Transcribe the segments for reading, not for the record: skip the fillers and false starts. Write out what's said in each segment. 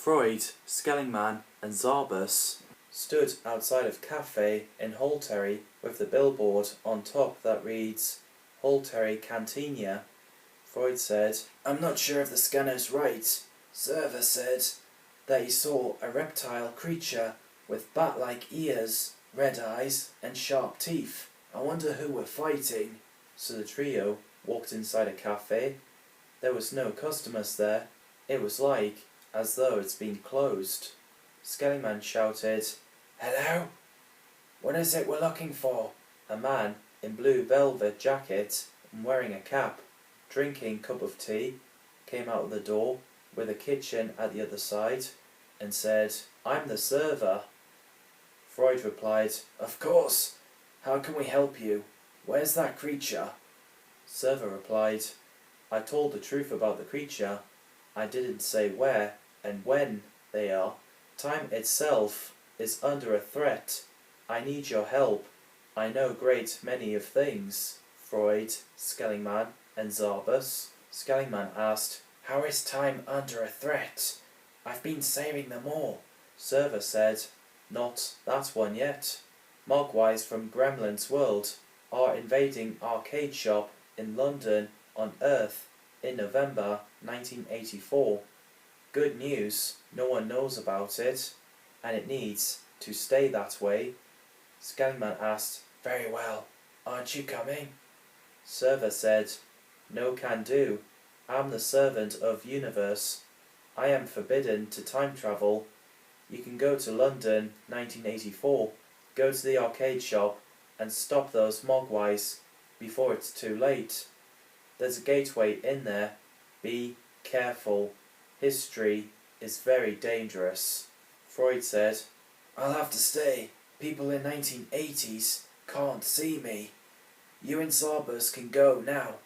Froid Skellingman and Zarbus stood outside of café in Holetary with the billboard on top that reads Holetary Cantina. Froid said, "I'm not sure if the scanner's right." Zerva said that he saw a reptile creature with bat-like ears, red eyes and sharp teeth. "I wonder who we're fighting." So the trio walked inside a cafe. There was no customers there. It was as though it's been closed. Skellingman shouted, "Hello? What is it we're looking for?" A man in blue velvet jacket and wearing a cap, drinking cup of tea, came out of the door with a kitchen at the other side and said, "I'm the server." Freud replied, "Of course. How can we help you? Where's that creature?" Server replied, "I told the truth about the creature. I didn't say where and when they are. Time itself is under a threat. I need your help. I know a great many of things." Freud, Skellingman and Zarbus. Skellingman asked, "How is time under a threat? I've been saving them all." Server said, "Not that one yet. Mogwais from Gremlins world are invading Arcade Shop in London on Earth in November 1984. Good news, no one knows about it, and it needs to stay that way." Skellingman asked, "Very well, aren't you coming?" Server said, "No can do. I'm the servant of universe. I am forbidden to time travel. You can go to London 1984, go to the arcade shop and stop those Mogwais before it's too late. There's a gateway in there. Be careful. History is very dangerous." Freud said, "I'll have to stay. People in 1980s can't see me. You and Zarbus can go now."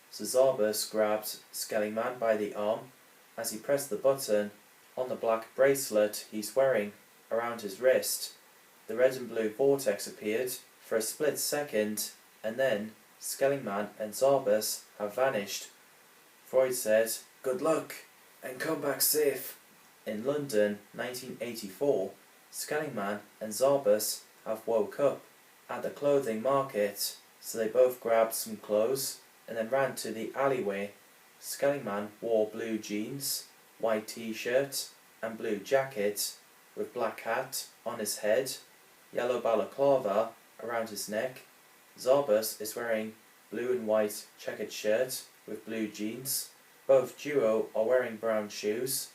So Zarbus grabbed Skellingman by the arm as he pressed the button on the black bracelet he's wearing around his wrist. The red and blue vortex appeared for a split second, and then Skellingman and Zarbus have vanished. Freud said, "Good luck, and come back safe." In London 1984, Skellingman and Zarbus have woke up at the clothing market, so they both grabbed some clothes and then ran to the alleyway. Skellingman wore blue jeans, white t-shirt and blue jacket with black hat on his head, yellow balaclava around his neck. Zarbus is wearing blue and white checkered shirt with blue jeans. Both duo are wearing brown shoes.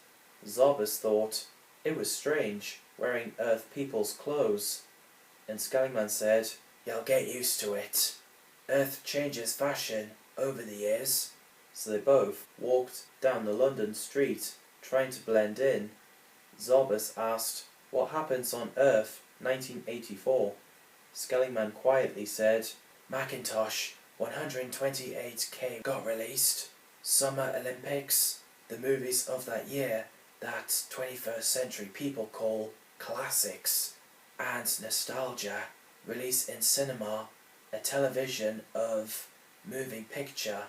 Zarbus thought it was strange wearing Earth people's clothes, and Skellingman said, "You'll get used to it. Earth changes fashion over the years." So they both walked down the London street, trying to blend in. Zarbus asked, "What happens on Earth 1984? Skellingman quietly said, "Macintosh 128K got released. Summer Olympics, the movies of that year that 21st century people call classics, and nostalgia, release in cinema, a television of moving picture,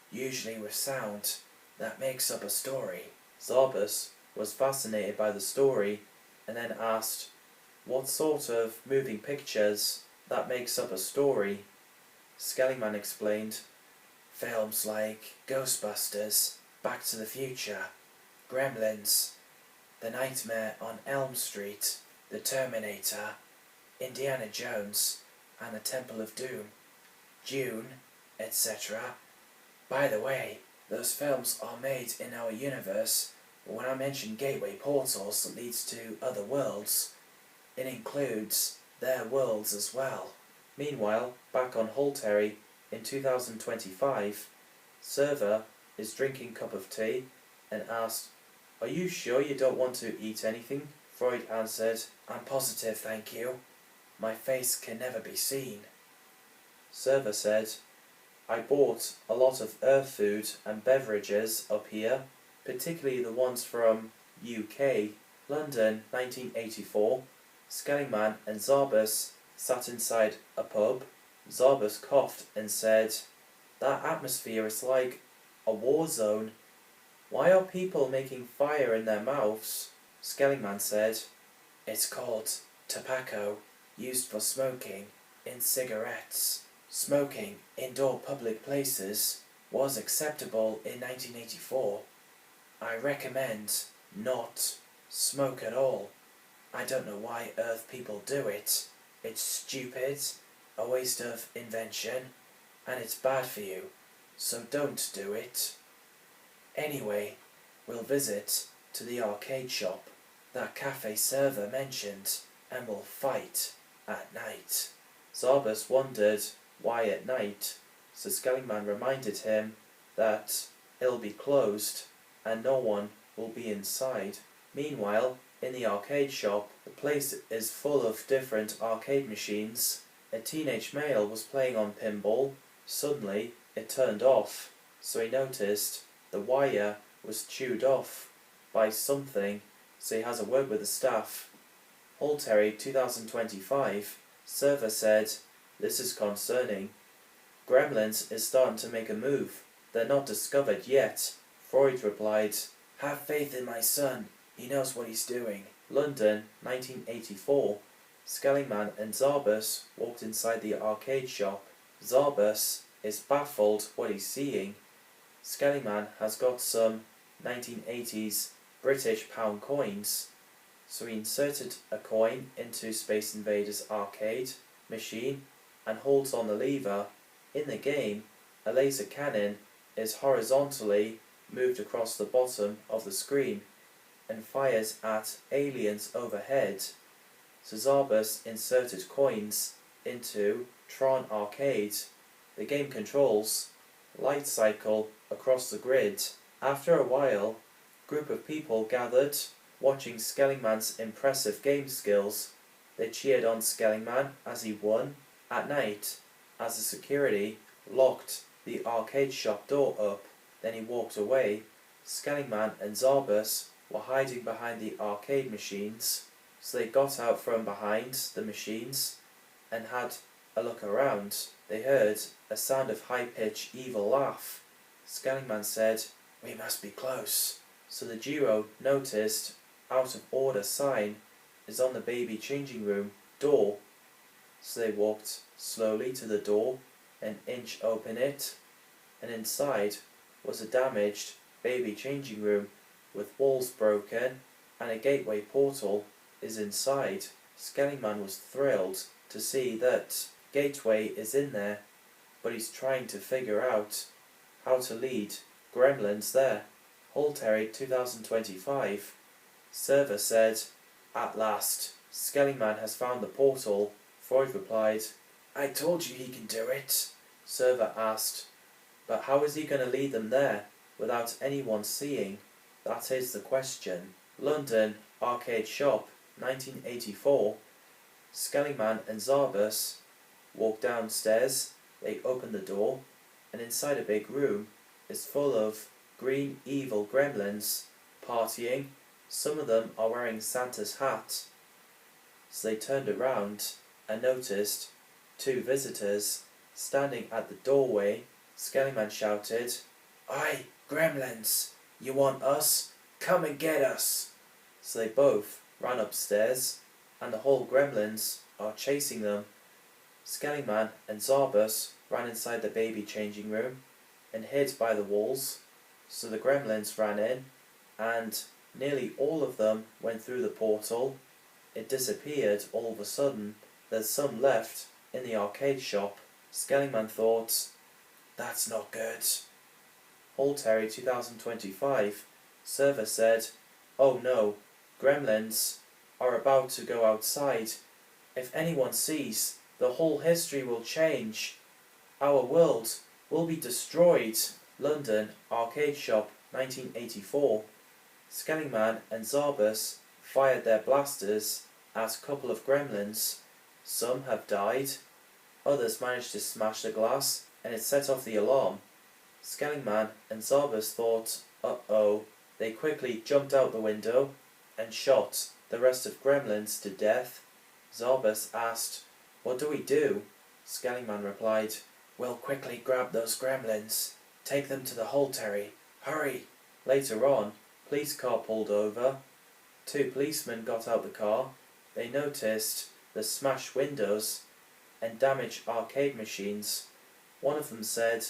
usually with sound, that makes up a story." Zarbus was fascinated by the story and then asked, "What sort of moving pictures that makes up a story?" Skellingman explained, "Films like Ghostbusters, Back to the Future, Gremlins, The Nightmare on Elm Street, The Terminator, Indiana Jones and the Temple of Doom, Dune, etc. By the way, those films are made in our universe, but when I mention gateway portals that leads to other worlds, it includes their worlds as well." Meanwhile, back on Holetary in 2025, Server is drinking cup of tea and asked, "Are you sure you don't want to eat anything?" Freud answered, "I'm positive, thank you. My face can never be seen." Server said, "I bought a lot of Earth food and beverages up here, particularly the ones from UK, London 1984. Skellingman and Zarbus sat inside a pub. Zarbus coughed and said, "That atmosphere is like a war zone. Why are people making fire in their mouths?" Skellingman said, "It's called tobacco, used for smoking in cigarettes. Smoking indoor public places was acceptable in 1984. I recommend not smoke at all. I don't know why Earth people do it. It's stupid, a waste of invention, and it's bad for you, so don't do it. Anyway, we'll visit to the arcade shop that cafe server mentioned, and we'll fight at night." Zarbus wondered why at night, so Skellingman reminded him that it'll be closed and no one will be inside. Meanwhile, in the arcade shop, the place is full of different arcade machines. A teenage male was playing on pinball. Suddenly, it turned off, so he noticed the wire was chewed off by something, so he has a word with the staff. Holetary 2025, server said, "This is concerning. Gremlins is starting to make a move. They're not discovered yet." Freud replied, "Have faith in my son. He knows what he's doing." London, 1984. Skellingman and Zarbus walked inside the arcade shop. Zarbus is baffled what he's seeing. Skellingman has got some 1980s British pound coins, so he inserted a coin into Space Invaders arcade machine and holds on the lever. In the game, a laser cannon is horizontally moved across the bottom of the screen and fires at aliens overhead. So Zarbus inserted coins into Tron Arcade. The game controls light cycle across the grid. After a while, a group of people gathered, watching Skellingman's impressive game skills. They cheered on Skellingman as he won. At night, as the security locked the arcade shop door up, then he walked away. Skellingman and Zarbus were hiding behind the arcade machines, so they got out from behind the machines and had a look around. They heard a sound of high-pitched evil laugh. Skellingman said, "We must be close." So the duo noticed out of order sign is on the baby changing room door. So they walked slowly to the door, an inch open it, and inside was a damaged baby changing room with walls broken, and a gateway portal is inside. Skellingman was thrilled to see that gateway is in there, but he's trying to figure out how to lead Gremlins there. Holetary 2025, server said, "At last, Skellingman has found the portal." Freud replied, "I told you he can do it." Server asked, "But how is he going to lead them there without anyone seeing? That is the question." London arcade shop, 1984. Skellingman and Zarbus walk downstairs. They open the door, and inside a big room is full of green evil gremlins partying. Some of them are wearing Santa's hat. So they turned around and noticed two visitors standing at the doorway. Skellingman shouted, "Aye, Gremlins, you want us? Come and get us!" So they both ran upstairs, and the whole Gremlins are chasing them. Skellingman and Zarbus ran inside the baby changing room and hid by the walls. So the Gremlins ran in, and nearly all of them went through the portal. It disappeared all of a sudden. There's some left in the arcade shop. Skellingman thought, "That's not good." Holetary 2025, server said, "Oh no, Gremlins are about to go outside. If anyone sees, the whole history will change. Our world will be destroyed." London arcade shop, 1984. Skellingman and Zarbus fired their blasters at a couple of Gremlins. Some have died, others managed to smash the glass, and it set off the alarm. Skellingman and Zarbus thought, uh-oh. They quickly jumped out the window and shot the rest of Gremlins to death. Zarbus asked, "What do we do?" Skellingman replied, "We'll quickly grab those Gremlins, take them to the Holetary. Hurry!" Later on, police car pulled over. Two policemen got out the car. They noticed the smashed windows and damaged arcade machines. One of them said,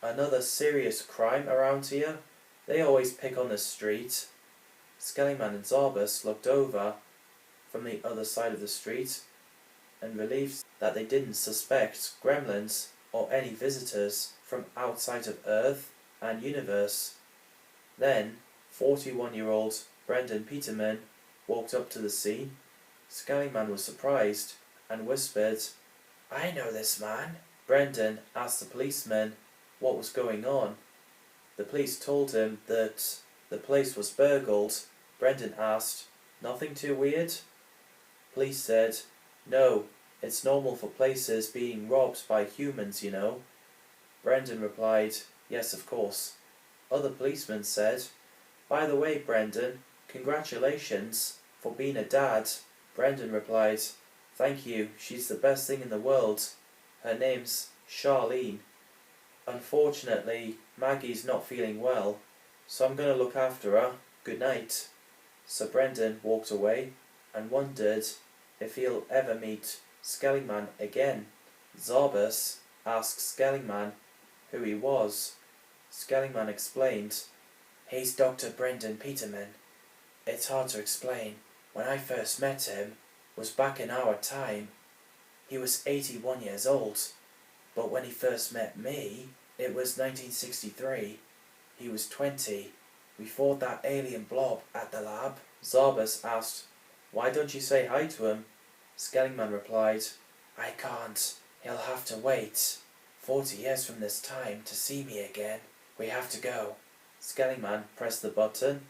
"Another serious crime around here? They always pick on the street." Skellingman and Zarbus looked over from the other side of the street and relieved that they didn't suspect gremlins or any visitors from outside of Earth and universe. Then 41-year-old Brendan Peterman walked up to the scene. Skellingman was surprised and whispered, "I know this man." Brendan asked the policeman what was going on. The police told him that the place was burgled. Brendan asked, "Nothing too weird?" Police said, "No, it's normal for places being robbed by humans, you know." Brendan replied, "Yes, of course." Other policemen said, "By the way, Brendan, congratulations for being a dad." Brendan replied, "Thank you, she's the best thing in the world. Her name's Charlene. Unfortunately, Maggie's not feeling well, so I'm going to look after her. Good night." So Brendan walked away and wondered if he'll ever meet Skellingman again. Zarbus asked Skellingman who he was. Skellingman explained, "He's Dr. Brendan Peterman. It's hard to explain. When I first met him was back in our time. He was 81 years old, but when he first met me, it was 1963. He was 20. We fought that alien blob at the lab." Zarbus asked, "Why don't you say hi to him?" Skellingman replied, "I can't. He'll have to wait 40 years from this time to see me again. We have to go." Skellingman pressed the button.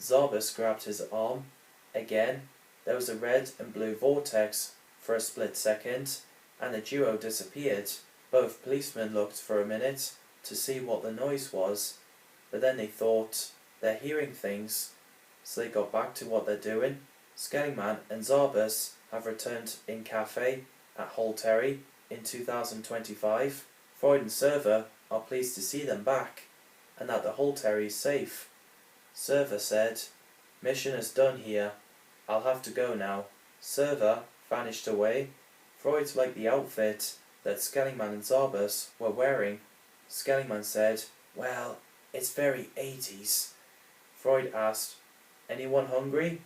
Zarbus grabbed his arm. Again, there was a red and blue vortex for a split second, and the duo disappeared. Both policemen looked for a minute to see what the noise was, but then they thought they're hearing things, so they got back to what they're doing. Skellingman and Zarbus have returned in café at Holetary in 2025. Froid and Server are pleased to see them back, and that the Holetary is safe. Server said, "Mission is done here. I'll have to go now." Server vanished away. Freud liked the outfit that Skellingman and Zarbus were wearing. Skellingman said, "Well, it's very 80s. Freud asked, "Anyone hungry?"